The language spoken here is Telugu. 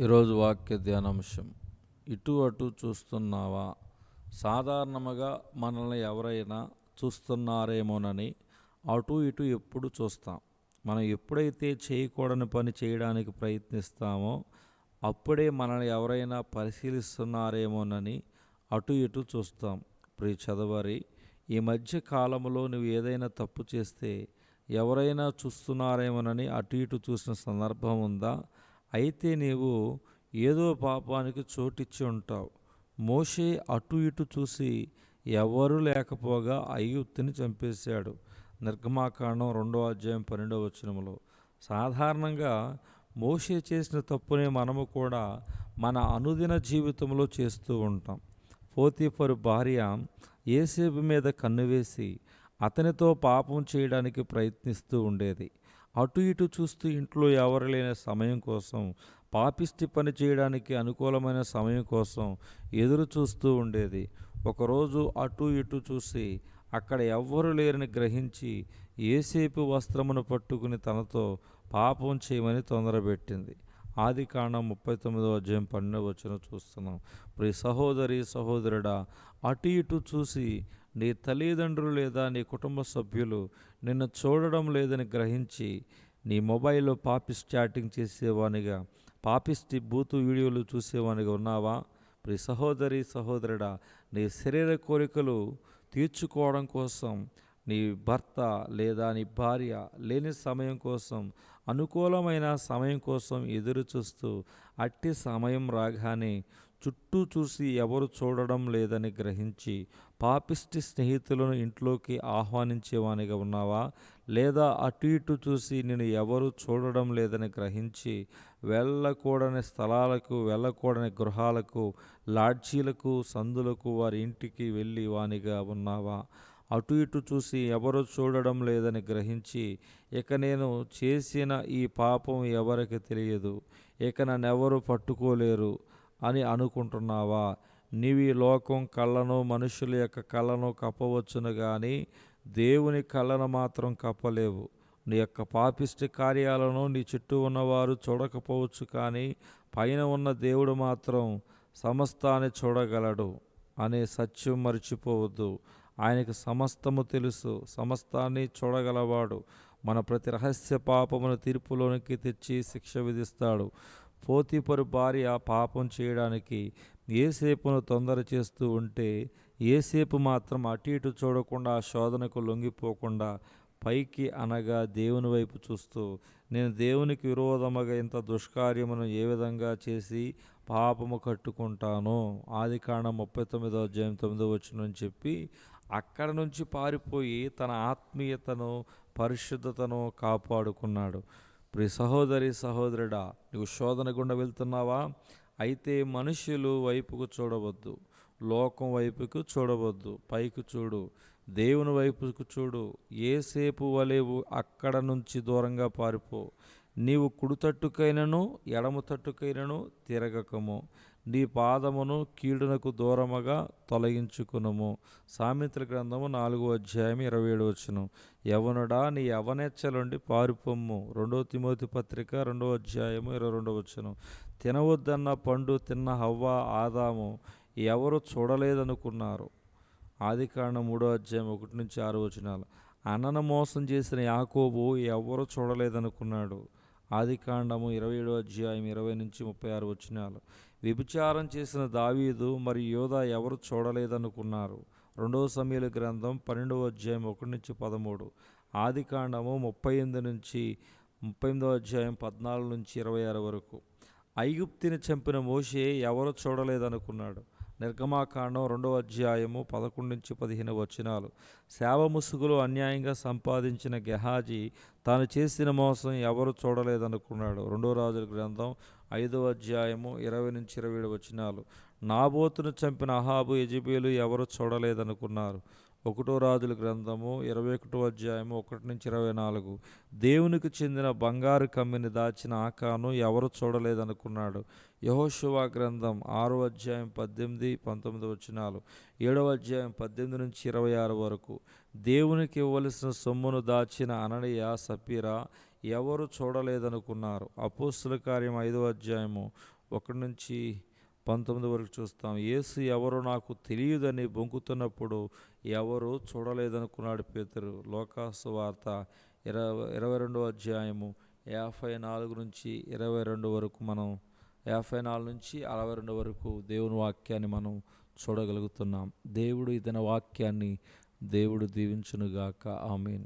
ఈరోజు వాక్య ధ్యానాంశం. ఇటు అటు చూస్తున్నావా? సాధారణముగా మనల్ని ఎవరైనా చూస్తున్నారేమోనని అటు ఇటు ఎప్పుడు చూస్తాం. మనం ఎప్పుడైతే చేయకూడని పని చేయడానికి ప్రయత్నిస్తామో అప్పుడే మనల్ని ఎవరైనా పరిశీలిస్తున్నారేమోనని అటు ఇటు చూస్తాం. ప్రియ చదవరి, ఈ మధ్య కాలంలో నువ్వు ఏదైనా తప్పు చేస్తే ఎవరైనా చూస్తున్నారేమోనని అటు ఇటు చూసిన సందర్భం ఉందా? అయితే నీవు ఏదో పాపానికి చోటిచ్చి ఉంటావు. మోషే అటు ఇటు చూసి ఎవరూ లేకపోగా ఐగుప్తుని చంపేశాడు. నిర్గమాకాండం 2 అధ్యాయం 12 వచనములో. సాధారణంగా మోషే చేసిన తప్పునే మనము కూడా మన అనుదిన జీవితంలో చేస్తూ ఉంటాం. పోతీఫరు భార్య యోసేపు మీద కన్నువేసి అతనితో పాపం చేయడానికి ప్రయత్నిస్తూ ఉండేది. అటు ఇటు చూస్తూ ఇంట్లో ఎవరు లేని సమయం కోసం, పాపిష్టి పని చేయడానికి అనుకూలమైన సమయం కోసం ఎదురు చూస్తూ ఉండేది. ఒకరోజు అటు ఇటు చూసి అక్కడ ఎవ్వరు లేరని గ్రహించి యోసేపు వస్త్రమును పట్టుకుని తనతో పాపం చేయమని తొందరపెట్టింది. ఆదికాండం 39 అధ్యాయం 12 చూస్తున్నాం. ప్రియ సహోదరి సహోదరుడా, అటు ఇటు చూసి నీ తల్లిదండ్రులు లేదా నీ కుటుంబ సభ్యులు నిన్ను చూడడం లేదని గ్రహించి నీ మొబైల్లో పాపిస్ట్ చాటింగ్ చేసేవానిగా, పాపిస్టి బూతు వీడియోలు చూసేవానిగా ఉన్నావా? ప్రియ సహోదరి సహోదరుడా, నీ శరీర కోరికలు తీర్చుకోవడం కోసం నీ భర్త లేదా నీ భార్య లేని సమయం కోసం, అనుకూలమైన సమయం కోసం ఎదురు చూస్తూ అట్టి సమయం రాగానే చుట్టూ చూసి ఎవరు చూడడం లేదని గ్రహించి పాపిష్టి స్నేహితులను ఇంట్లోకి ఆహ్వానించేవానిగా ఉన్నావా? లేదా అటు ఇటు చూసి నేను ఎవరు చూడడం లేదని గ్రహించి వెళ్ళకూడని స్థలాలకు, వెళ్ళకూడని గృహాలకు, లాడ్జీలకు, సందులకు, వారి ఇంటికి వెళ్ళి వానిగా ఉన్నావా? అటు ఇటు చూసి ఎవరు చూడడం లేదని గ్రహించి ఇక నేను చేసిన ఈ పాపం ఎవరికి తెలియదు, ఇక నన్నెవరు పట్టుకోలేరు అని అనుకుంటున్నావా? నీవు ఈ లోకం కళ్ళను, మనుషుల యొక్క కళ్ళను కప్పవచ్చును కానీ దేవుని కళ్ళను మాత్రం కప్పలేవు. నీ యొక్క పాపిష్టి కార్యాలను నీ చుట్టూ ఉన్నవారు చూడకపోవచ్చు కానీ పైన ఉన్న దేవుడు మాత్రం సమస్తాన్ని చూడగలడు అనే సత్యం మర్చిపోవద్దు. ఆయనకు సమస్తము తెలుసు, సమస్తాన్ని చూడగలవాడు. మన ప్రతి రహస్య పాపమును తీర్పులోనికి తెచ్చి శిక్ష విధిస్తాడు. పోతీఫరు భార్య పాపం చేయడానికి యోసేపును తొందర చేస్తూ ఉంటే యోసేపు మాత్రం అటు ఇటు చూడకుండా, శోధనకు లొంగిపోకుండా పైకి అనగా దేవుని వైపు చూస్తూ, నేను దేవునికి విరోధముగా ఇంత దుష్కార్యమును ఏ విధంగా చేసి పాపము కట్టుకుంటాను, ఆదికాండం 39 అధ్యాయం 9 చెప్పి అక్కడ నుంచి పారిపోయి తన ఆత్మీయతను, పరిశుద్ధతను కాపాడుకున్నాడు. ప్రియ సహోదరి సహోదరుడా, నువ్వు శోధన గుండా వెళ్తున్నావా? అయితే మనుషులు వైపుకు చూడవద్దు, లోకం వైపుకు చూడవద్దు, పైకి చూడు, దేవుని వైపుకు చూడు. యోసేపు వలె అక్కడ నుంచి దూరంగా పారిపో. నీవు కుడి తట్టుకైనను ఎడమ తట్టుకైనను తిరగకము. నీ పాదమును కీడునకు దూరముగా తొలగించుకునుము. సామెతల గ్రంథము 4 అధ్యాయం 27 యవనుడా, నీ యవనెచ్చలుండి పారిపొమ్ము. 2 తిమోతి 2 అధ్యాయం 22 తినవద్దన్న పండు తిన్న హవ్వ, ఆదాము ఎవరు చూడలేదనుకున్నారు. ఆదికాండం 3 అధ్యాయం 1-6 అన్నను మోసం చేసిన యాకోబు ఎవరు చూడలేదనుకున్నాడు. ఆదికాండము 27 అధ్యాయం 20-36 వ్యభిచారం చేసిన దావీదు మరియు యోధా ఎవరు చూడలేదనుకున్నారు. 2 సమూయేలు గ్రంథం 12 అధ్యాయం 1-13 ఆదికాండము 38 అధ్యాయం 14-26 వరకు ఐగుప్తిని చంపిన మోషే ఎవరు చూడలేదనుకున్నాడు. నిర్గమాకాండం 2 అధ్యాయము 11-15 సేవ ముసుగులో అన్యాయంగా సంపాదించిన గెహాజీ తాను చేసిన మోసం ఎవరు చూడలేదనుకున్నాడు. 2 రాజుల గ్రంథం 5 అధ్యాయము 20-27 నాబోతును చంపిన అహాబు, యెజెబెలు ఎవరు చూడలేదనుకున్నారు. 1 రాజుల గ్రంథము 21 అధ్యాయము 1-24 దేవునికి చెందిన బంగారు కమ్మిని దాచిన ఆకాను ఎవరు చూడలేదనుకున్నాడు. యెహోషువ గ్రంథం 6 అధ్యాయం 18-19 7 అధ్యాయం 18-26 వరకు దేవునికి ఇవ్వవలసిన సొమ్మును దాచిన అననీయ, సప్పీరా ఎవరు చూడలేదనుకున్నారు. అపోస్తుల కార్యం 5 అధ్యాయము 1-19 వరకు చూస్తాం. యేసు ఎవరో నాకు తెలియదని బొంకుతున్నప్పుడు ఎవరు చూడలేదనుకున్నాడు పేతురు. లోకాసు వార్త 22వ అధ్యాయము 54-22 వరకు 54 నుంచి 62 వరకు దేవుని వాక్యాన్ని మనం చూడగలుగుతున్నాం. దేవుడు ఇతని వాక్యాన్ని దేవుడు దీవించునుగాక. ఆమేన్.